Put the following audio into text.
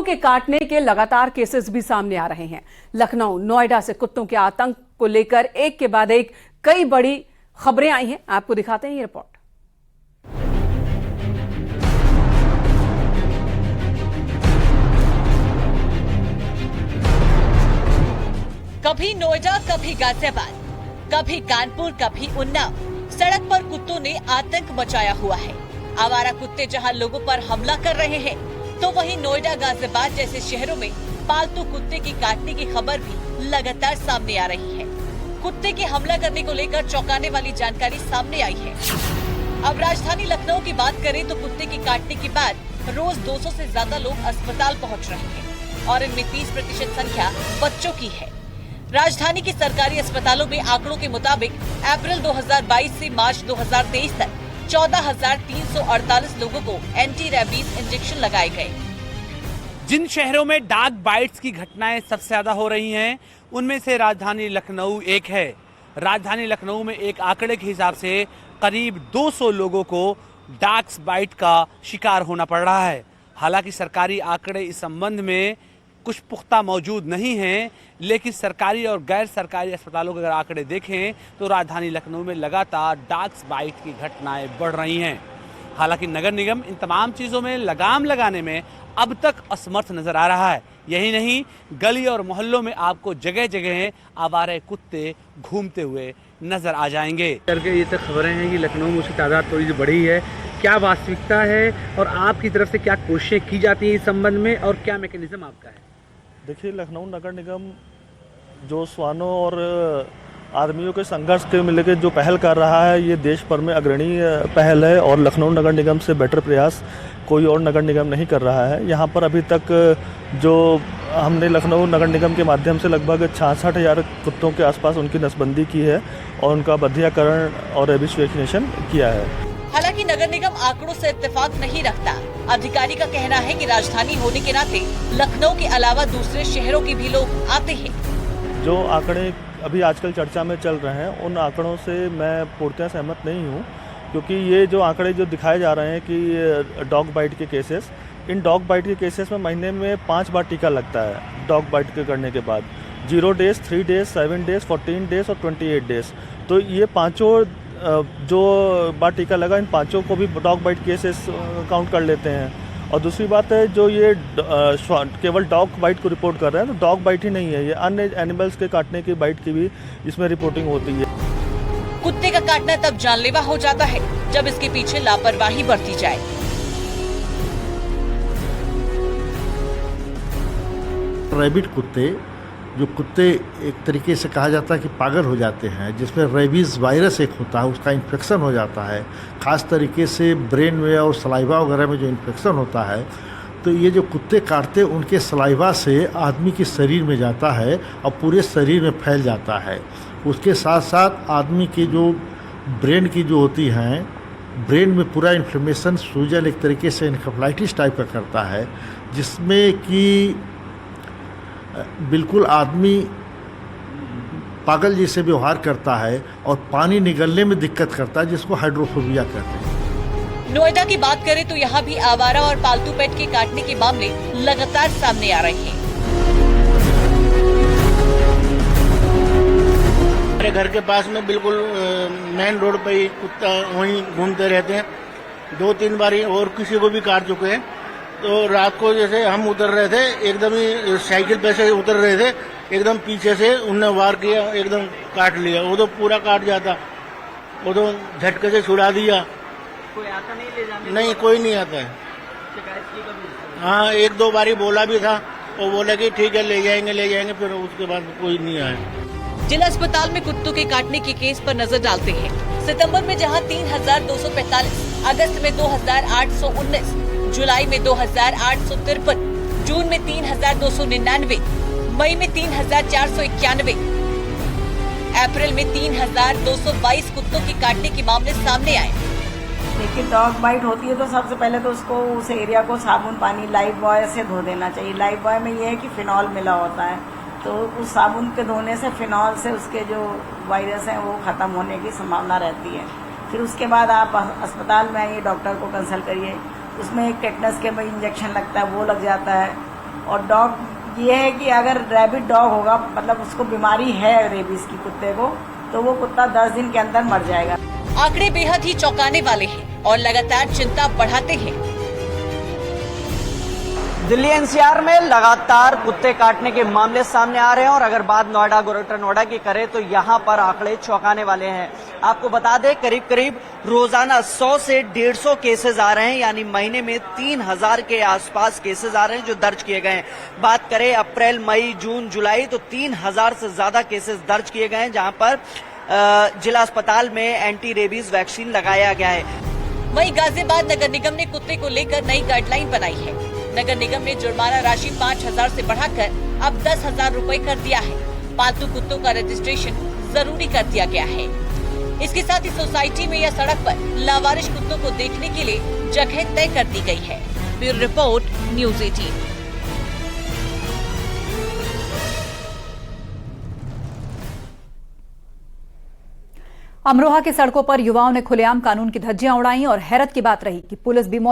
के काटने के लगातार केसेस भी सामने आ रहे हैं। लखनऊ, नोएडा से कुत्तों के आतंक को लेकर एक के बाद एक कई बड़ी खबरें आई हैं। आपको दिखाते हैं ये रिपोर्ट। कभी नोएडा, कभी गाजियाबाद, कभी कानपुर, कभी उन्नाव, सड़क पर कुत्तों ने आतंक मचाया हुआ है। आवारा कुत्ते जहां लोगों पर हमला कर रहे हैं, तो वहीं नोएडा, गाजियाबाद जैसे शहरों में पालतू कुत्ते की काटने की खबर भी लगातार सामने आ रही है। कुत्ते के हमला करने को लेकर चौंकाने वाली जानकारी सामने आई है। अब राजधानी लखनऊ की बात करें तो कुत्ते की काटने के बाद रोज 200 से ज्यादा लोग अस्पताल पहुँच रहे हैं और इनमें 30% संख्या बच्चों की है। राजधानी के सरकारी अस्पतालों में आंकड़ों के मुताबिक अप्रैल 2022 से मार्च 2023 तक 14,348 लोगों को एंटी रेबीज इंजेक्शन लगाए गए। जिन शहरों में डॉग बाइट्स की घटनाएं सबसे ज्यादा हो रही हैं, उनमें से राजधानी लखनऊ एक है। राजधानी लखनऊ में एक आंकड़े के हिसाब से करीब 200 लोगों को डॉग बाइट का शिकार होना पड़ रहा है। हालांकि सरकारी आंकड़े इस संबंध में कुछ पुख्ता मौजूद नहीं हैं, लेकिन सरकारी और गैर सरकारी अस्पतालों के अगर आंकड़े देखें तो राजधानी लखनऊ में लगातार डॉग बाइट की घटनाएं बढ़ रही हैं। हालांकि नगर निगम इन तमाम चीज़ों में लगाम लगाने में अब तक असमर्थ नजर आ रहा है। यही नहीं, गली और मोहल्लों में आपको जगह जगह आवारा कुत्ते घूमते हुए नजर आ जाएंगे। करके ये तक खबरें हैं कि लखनऊ में उसकी तादाद थोड़ी सी बढ़ी है। क्या वास्तविकता है और आपकी तरफ से क्या कोशिशें की जाती है इस संबंध में और क्या मैकेनिज्म आपका है? देखिए, लखनऊ नगर निगम जो श्वानों और आदमियों के संघर्ष के मिलकर जो पहल कर रहा है, ये देश भर में अग्रणी पहल है और लखनऊ नगर निगम से बेटर प्रयास कोई और नगर निगम नहीं कर रहा है। यहाँ पर अभी तक जो हमने लखनऊ नगर निगम के माध्यम से लगभग 66,000 कुत्तों के आसपास उनकी नसबंदी की है और उनका बधियाकरण और रेबीज वैक्सीनेशन किया है। हालांकि नगर निगम आंकड़ों से इत्तेफाक नहीं रखता। अधिकारी का कहना है कि राजधानी होने के नाते लखनऊ के अलावा दूसरे शहरों के भी लोग आते हैं। जो आंकड़े अभी आजकल चर्चा में चल रहे हैं, उन आंकड़ों से मैं पूर्णतः सहमत नहीं हूँ, क्योंकि ये जो आंकड़े जो दिखाए जा रहे हैं कि डॉग बाइट के केसेस, इन डॉग बाइट के केसेस में महीने में 5 बार टीका लगता है। डॉग बाइट के करने के बाद 0 डेज, 3 डेज, 7 डेज, 14 डेज और 28 डेज। तो ये पाँचों जो बार टीका लगा, इन पांचों को भी डॉग बाइट केसेस काउंट कर लेते हैं। और दूसरी बात है, जो ये केवल डॉग बाइट को रिपोर्ट कर रहे हैं, तो डॉग बाइट ही नहीं है, ये अन्य एनिमल्स के काटने की बाइट की भी इसमें रिपोर्टिंग होती है। कुत्ते का काटना तब जानलेवा हो जाता है जब इसके पीछे लापरवाही बरती जाए। रैबिट कुत्ते, जो कुत्ते एक तरीके से कहा जाता है कि पागल हो जाते हैं, जिसमें रेबीज़ वायरस एक होता है, उसका इन्फेक्शन हो जाता है, ख़ास तरीके से ब्रेन में और सलाइवा वगैरह में जो इन्फेक्शन होता है, तो ये जो कुत्ते काटते हैं उनके सलाइवा से आदमी के शरीर में जाता है और पूरे शरीर में फैल जाता है। उसके साथ साथ आदमी की जो ब्रेन की जो होती हैं, ब्रेन में पूरा इन्फ्लेमेशन, सूजन एक तरीके से एन्केफेलाइटिस टाइप का करता है, जिसमें कि बिल्कुल आदमी पागल जैसे व्यवहार करता है और पानी निगलने में दिक्कत करता है, जिसको हाइड्रोफोबिया कहते हैं। नोएडा की बात करें तो यहाँ भी आवारा और पालतू पेट के काटने के मामले लगातार सामने आ रहे हैं। हमारे घर के पास में बिल्कुल मेन रोड पे ही कुत्ता वहीं घूमते रहते हैं। 2-3 बार और किसी को भी काट चुके हैं। तो रात को जैसे हम उतर रहे थे, एकदम ही साइकिल पे से उतर रहे थे, एकदम पीछे से उनने वार किया, एकदम काट लिया। वो तो पूरा काट जाता, वो तो झटके से छुड़ा दिया। कोई आता नहीं ले जाने? नहीं, कोई नहीं आता है। शिकायत की कभी? हाँ, 1-2 बारी बोला भी था, वो बोला कि ठीक है ले जाएंगे, फिर उसके बाद कोई नहीं आया। जिला अस्पताल में कुत्तों के काटने के केस पर नजर डालते हैं। सितंबर में जहां 3,245, अगस्त में 2,819, जुलाई में 2,853, जून में 3,299, मई में 3,491, अप्रैल में 3,222 कुत्तों के काटने के मामले सामने आए। देखिए, डॉग बाइट होती है तो सबसे पहले तो उसको उस एरिया को साबुन पानी लाइफ बॉय से धो देना चाहिए। लाइफ बॉय में ये है कि फिनॉल मिला होता है, तो उस साबुन के धोने से फिनॉल से उसके जो वायरस हैं वो खत्म होने की संभावना रहती है। फिर उसके बाद आप अस्पताल में आइए, डॉक्टर को कंसल्ट करिए। उसमें एक टेटनस के इंजेक्शन लगता है, वो लग जाता है। और डॉग ये है कि अगर रैबिट डॉग होगा, मतलब उसको बीमारी है रेबीज की कुत्ते को, तो वो कुत्ता 10 दिन के अंदर मर जाएगा। आंकड़े बेहद ही चौंकाने वाले हैं और लगातार चिंता बढ़ाते हैं। दिल्ली एनसीआर में लगातार कुत्ते काटने के मामले सामने आ रहे हैं और अगर बात नोएडा ग्रेटर नोएडा की करें तो यहां पर आंकड़े चौंकाने वाले हैं। आपको बता दें करीब करीब रोजाना 100 से 150 केसेस आ रहे हैं, यानी महीने में 3000 के आसपास केसेस आ रहे हैं जो दर्ज किए गए हैं। बात करें अप्रैल, मई, जून, जुलाई तो 3000 से ज्यादा केसेस दर्ज किए गए हैं, जहां पर जिला अस्पताल में एंटी रेबीज वैक्सीन लगाया गया है। वहीं गाजियाबाद नगर निगम ने कुत्ते को लेकर नई गाइडलाइन बनाई है। नगर निगम ने जुर्माना राशि 5000 से बढ़ाकर अब 10,000 रुपए कर दिया है। पालतू कुत्तों का रजिस्ट्रेशन जरूरी कर दिया गया है। इसके साथ ही सोसाइटी में या सड़क पर लावारिश कुत्तों को देखने के लिए जगह तय कर दी गई है। Bureau report, news 18। अमरोहा की सड़कों पर युवाओं ने खुलेआम कानून की धज्जियां उड़ाई और हैरत की बात रही कि पुलिस भी मौजूद